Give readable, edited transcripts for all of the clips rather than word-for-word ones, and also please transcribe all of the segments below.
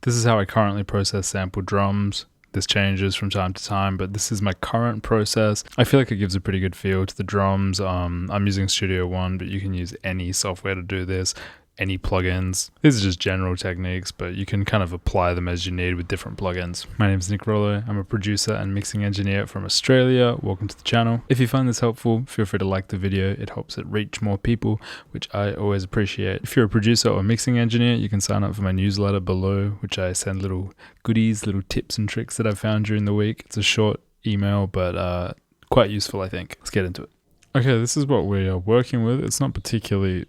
This is how I currently process sample drums. This changes from time to time, but this is my current process. I feel like it gives a pretty good feel to the drums. I'm using Studio One, but you can use any software to do this, any plugins. These are just general techniques, but you can kind of apply them as you need with different plugins. My name is Nick Rollo. I'm a producer and mixing engineer from Australia. Welcome to the channel. If you find this helpful, feel free to like the video. It helps it reach more people, which I always appreciate. If you're a producer or mixing engineer, you can sign up for my newsletter below, which I send little goodies, little tips and tricks that I've found during the week. It's a short email, but quite useful, I think. Let's get into it. Okay, this is what we are working with. It's not particularly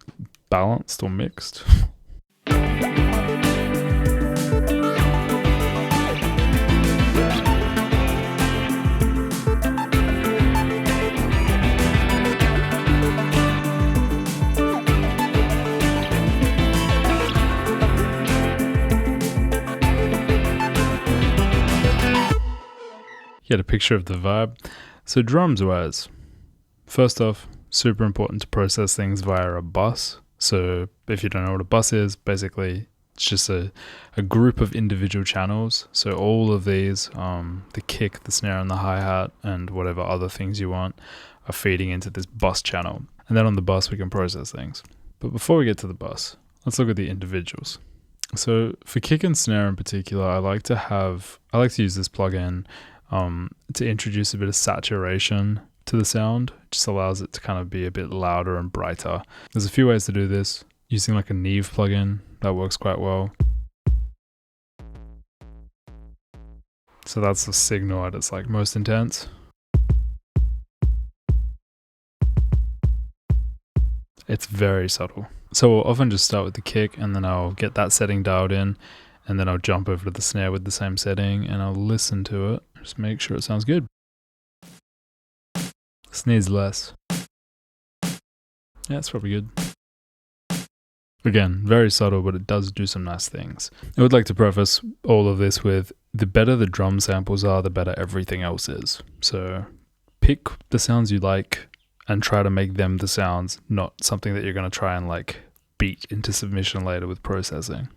balanced or mixed. Get a picture of the vibe. So drums wise, first off, super important to process things via a bus. So if you don't know what a bus is, basically it's just a group of individual channels. So all of these, the kick, the snare and the hi-hat and whatever other things you want are feeding into this bus channel. And then on the bus we can process things. But before we get to the bus, let's look at the individuals. So for kick and snare in particular, I like to use this plugin to introduce a bit of saturation to the sound. It just allows it to kind of be a bit louder and brighter. There's a few ways to do this. Using like a Neve plugin, that works quite well. So that's the signal at its like most intense. It's very subtle. So we'll often just start with the kick and then I'll get that setting dialed in and then I'll jump over to the snare with the same setting and I'll listen to it. Just make sure it sounds good. Sneeze less. Yeah, it's probably good. Again, very subtle, but it does do some nice things. I would like to preface all of this with the better the drum samples are, the better everything else is. So pick the sounds you like and try to make them the sounds, not something that you're going to try and like beat into submission later with processing.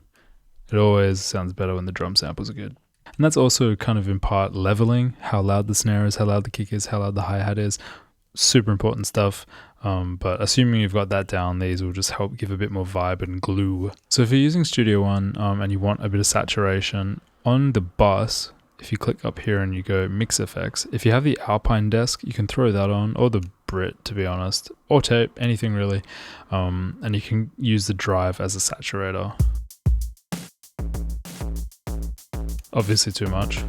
It always sounds better when the drum samples are good. And that's also kind of in part leveling, how loud the snare is, how loud the kick is, how loud the hi-hat is. Super important stuff. But assuming you've got that down, these will just help give a bit more vibe and glue. So if you're using Studio One and you want a bit of saturation, on the bus, if you click up here and you go mix effects, if you have the Alpine desk, you can throw that on, or the Brit to be honest, or tape, anything really. And you can use the drive as a saturator. Obviously too much.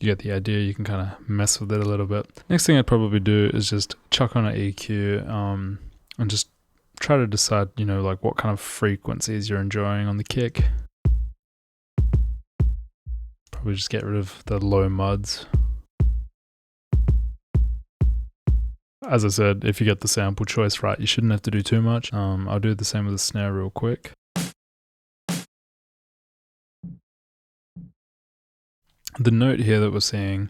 You get the idea, you can kind of mess with it a little bit. Next thing I'd probably do is just chuck on an EQ and just try to decide, like what kind of frequencies you're enjoying on the kick. Probably just get rid of the low muds. As I said, if you get the sample choice right, you shouldn't have to do too much. I'll do the same with the snare real quick. The note here that we're seeing,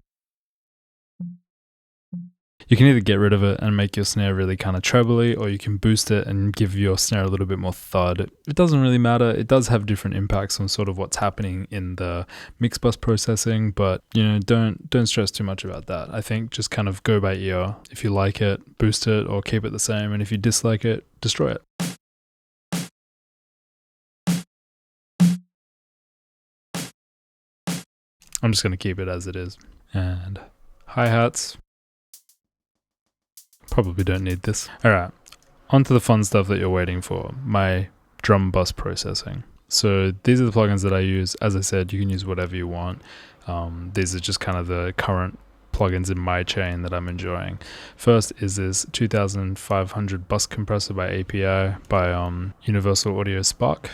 you can either get rid of it and make your snare really kind of trebly, or you can boost it and give your snare a little bit more thud. It doesn't really matter. It does have different impacts on sort of what's happening in the mix bus processing, but don't stress too much about that. I think just kind of go by ear. If you like it, boost it or keep it the same, and if you dislike it, destroy it. I'm just going to keep it as it is. And hi-hats. Probably don't need this. Alright, on to the fun stuff that you're waiting for. My drum bus processing. So these are the plugins that I use. As I said, you can use whatever you want. These are just kind of the current plugins in my chain that I'm enjoying. First is this 2500 bus compressor by API by Universal Audio Spark.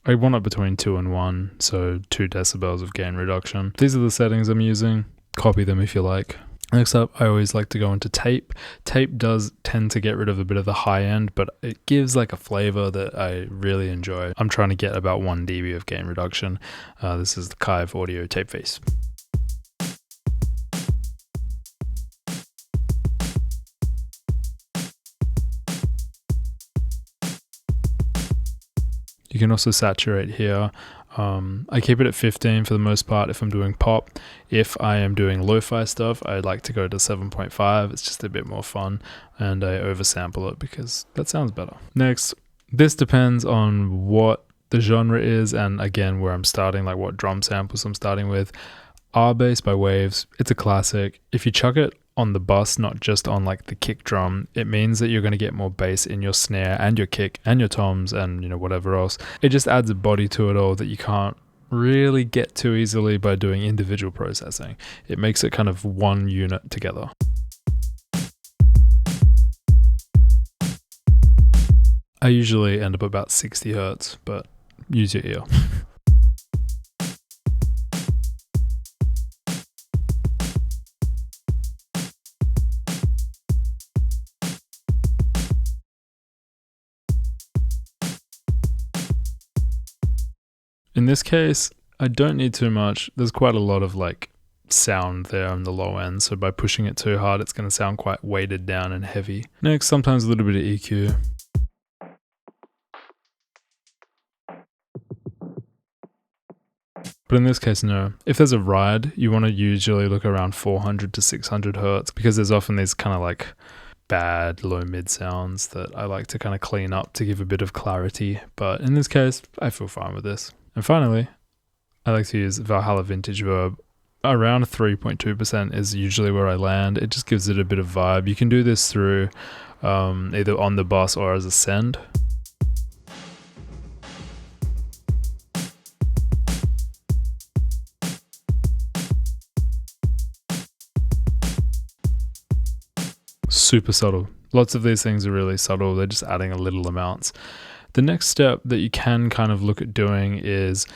I want it between 2 and 1, so 2 decibels of gain reduction. These are the settings I'm using. Copy them if you like. Next up, I always like to go into tape. Tape does tend to get rid of a bit of the high end, but it gives like a flavor that I really enjoy. I'm trying to get about 1 dB of gain reduction. This is the Kive Audio Tape Face. You can also saturate here. I keep it at 15 for the most part if I'm doing pop. If I am doing lo-fi stuff, I like to go to 7.5. It's just a bit more fun, and I oversample it because that sounds better. Next, this depends on what the genre is, and again, where I'm starting, like what drum samples I'm starting with. R-Bass by Waves, it's a classic. If you chuck it on the bus, not just on like the kick drum, it means that you're going to get more bass in your snare and your kick and your toms and whatever else. It just adds a body to it all that you can't really get too easily by doing individual processing. It makes it kind of one unit together. I usually end up about 60 hertz, but use your ear. In this case, I don't need too much. There's quite a lot of like sound there on the low end, so by pushing it too hard, it's going to sound quite weighted down and heavy. Next, sometimes a little bit of EQ. But in this case, no. If there's a ride, you want to usually look around 400 to 600 hertz because there's often these kind of like bad low mid sounds that I like to kind of clean up to give a bit of clarity. But in this case, I feel fine with this. And finally, I like to use Valhalla Vintageverb. Around 3.2% is usually where I land. It just gives it a bit of vibe. You can do this through either on the bus or as a send. Super subtle. Lots of these things are really subtle. They're just adding a little amounts. The next step that you can kind of look at doing is,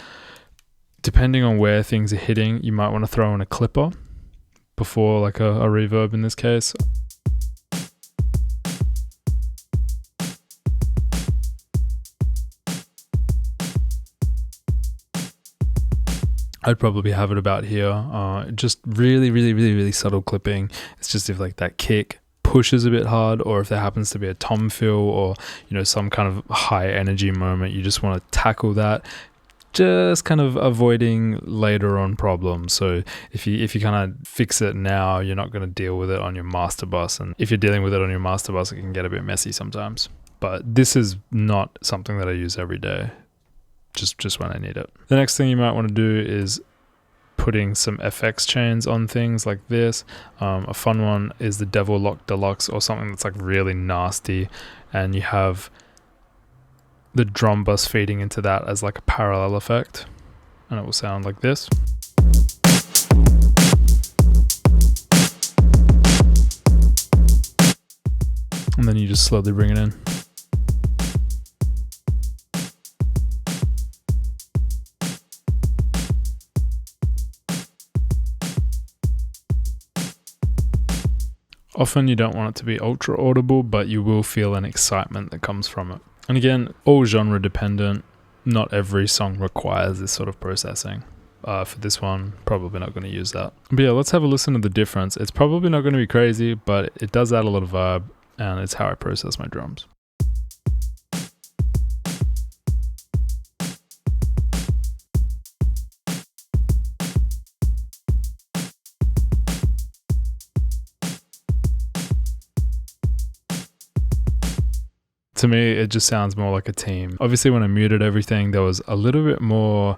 depending on where things are hitting, you might want to throw in a clipper before like a reverb in this case. I'd probably have it about here. Just really subtle clipping. It's just if like that kick pushes a bit hard, or if there happens to be a tom fill or some kind of high energy moment, you just want to tackle that, just kind of avoiding later on problems. So if you kind of fix it now, you're not going to deal with it on your master bus, and if you're dealing with it on your master bus, it can get a bit messy sometimes. But this is not something that I use every day, just when I need it. The next thing you might want to do is putting some FX chains on things like this. A fun one is the Devil Lock Deluxe, or something that's like really nasty, and you have the drum bus feeding into that as like a parallel effect, and it will sound like this. And then you just slowly bring it in. Often you don't want it to be ultra audible, but you will feel an excitement that comes from it. And again, all genre dependent. Not every song requires this sort of processing. For this one, probably not going to use that. But yeah, let's have a listen to the difference. It's probably not going to be crazy, but it does add a lot of vibe, and it's how I process my drums. To me, it just sounds more like a team. Obviously, when I muted everything, there was a little bit more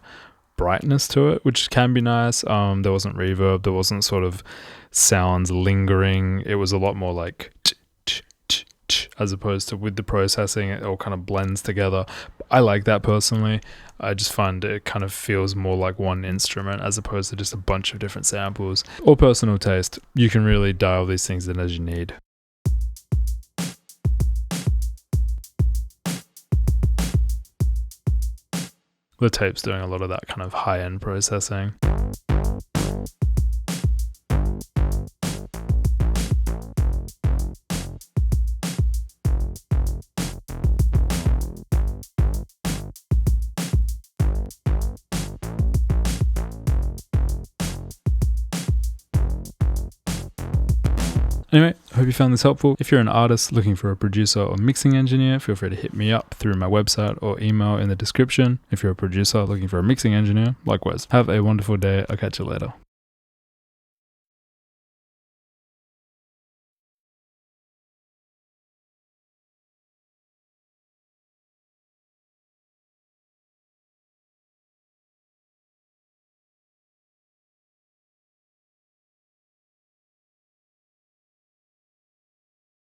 brightness to it, which can be nice. There wasn't reverb, there wasn't sort of sounds lingering. It was a lot more like as opposed to with the processing, it all kind of blends together. I like that personally. I just find it kind of feels more like one instrument as opposed to just a bunch of different samples. Or personal taste. You can really dial these things in as you need. The tape's doing a lot of that kind of high-end processing. Anyway, I hope you found this helpful. If you're an artist looking for a producer or mixing engineer, feel free to hit me up through my website or email in the description. If you're a producer looking for a mixing engineer, likewise. Have a wonderful day. I'll catch you later.